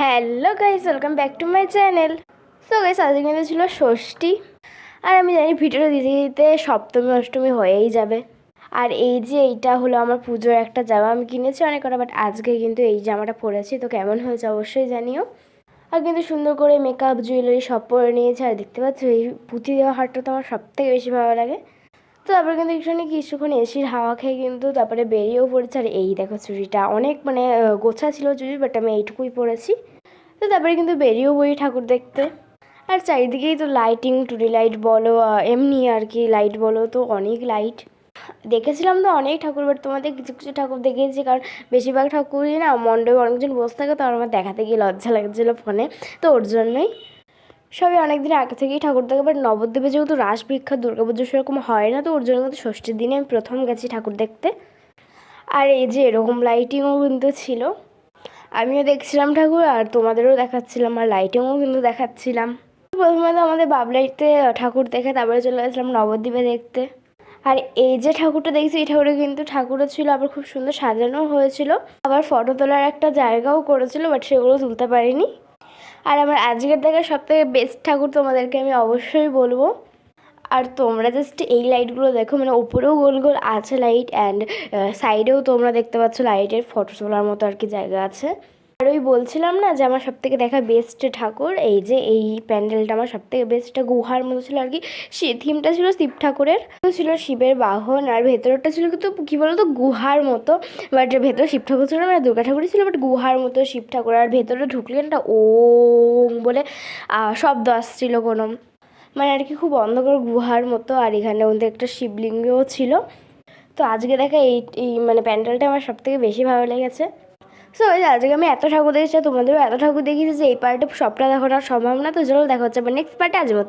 Hello guys, welcome back to my channel. So guys, আজকে কিন্তু ছিল ষষ্ঠী। আর আমি জানি ভিডিওটা দিতে দিতে সপ্তমী অষ্টমী হয়েই যাবে। আর এই যে এইটা হলো আমার পুজোর একটা জামা, আমি কিনেছি অনেক কটা, বাট আজকে কিন্তু এই জামাটা পরেছি। তো কেমন হয়েছে অবশ্যই জানিও। আর কিন্তু সুন্দর করে মেকআপ জুয়েলারি সব পরে নিয়েছে। আর দেখতে পাচ্ছ এই পুঁথি দেওয়া হারটা তো আমার সবথেকে বেশি ভালো লাগে। তো তারপরে কিন্তু কিছুক্ষণ এসির হাওয়া খেয়ে কিন্তু তারপরে বেরিয়েও পড়েছে। আর এই দেখো চুড়িটা অনেক গোছা ছিল চুড়ি, বাট আমি এইটুকুই পরেছি। তো তারপরে কিন্তু বেরিয়েও পড়ি ঠাকুর দেখতে। আর চারিদিকেই তো লাইটিং, টুনি লাইট বলো এমনি আর কি লাইট বলো, তো অনেক লাইট দেখেছিলাম। তো অনেক ঠাকুর, বাট তোমাদের কিছু কিছু ঠাকুর দেখিয়েছি, কারণ বেশিরভাগ ঠাকুরই না মণ্ডপে অনেকজন বসে থাকে, তো আমার দেখাতে গিয়ে লজ্জা লাগছিলো ফোনে, তো ওর জন্যই সবাই অনেক দিন আগে থেকেই ঠাকুর দেখে। বাট নবদ্বীপে যেহেতু রাস বিখ্যাত, দুর্গাপুজো সেরকম হয় না, তো ওর জন্য কিন্তু ষষ্ঠীর দিনে আমি প্রথম গেছি ঠাকুর দেখতে। আর এই যে এরকম লাইটিংও কিন্তু ছিল, আমিও দেখছিলাম ঠাকুর আর তোমাদেরও দেখাচ্ছিলাম, আর লাইটিংও কিন্তু দেখাচ্ছিলাম। প্রথমে তো আমাদের বাবলাইতে ঠাকুর দেখে তারপরে চলে গেছিলাম নবদ্বীপে দেখতে। আর এই যে ঠাকুরটা দেখছি, এই ঠাকুরে কিন্তু ঠাকুরও ছিল, আবার খুব সুন্দর সাজানো হয়েছিল, আবার ফটো তোলার একটা জায়গাও করেছিল, বাট সেগুলো তুলতে পারিনি। আর আমার আজকের দেখা সবথেকে বেস্ট ঠাকুর তোমাদেরকে আমি অবশ্যই বলবো। আর তোমরা জাস্ট এই লাইটগুলো দেখো, উপরেও গোল গোল আছে লাইট, অ্যান্ড সাইডেও তোমরা দেখতে পাচ্ছ লাইটের ফটো তোলার মতো আর কি জায়গা আছে। আর ওই বলছিলাম না যে আমার সবথেকে দেখা বেস্ট ঠাকুর, এই যে এই প্যান্ডেলটা আমার সবথেকে বেস্টটা গুহার মতো ছিল আর কি। থিমটা ছিল শিব ঠাকুরের, ছিল শিবের বাহন, আর ভেতরটা ছিল কিন্তু কী বলতো গুহার মতো। বাট ভেতরে শিব ঠাকুর ছিল না, দুর্গা ঠাকুরই ছিল, বাট গুহার মতো শিব ঠাকুর। আর ভেতরে ঢুকলে না ওম বলে শব্দ আসছিল কোনো, আর কি খুব অন্ধকার গুহার মতো। আর এখানে মধ্যে একটা শিবলিঙ্গও ছিল। তো আজকে দেখা এই প্যান্ডেলটা আমার সবথেকে বেশি ভালো লেগেছে। সো আজকে আমি এত ঠাকুর দেখেছি, তোমাদেরও এত ঠাকুর দেখিয়েছি যে এই পার্টে সবটা দেখানো সম্ভব না। তো চলো দেখা হচ্ছে নেক্সট পার্টে আজ মতো।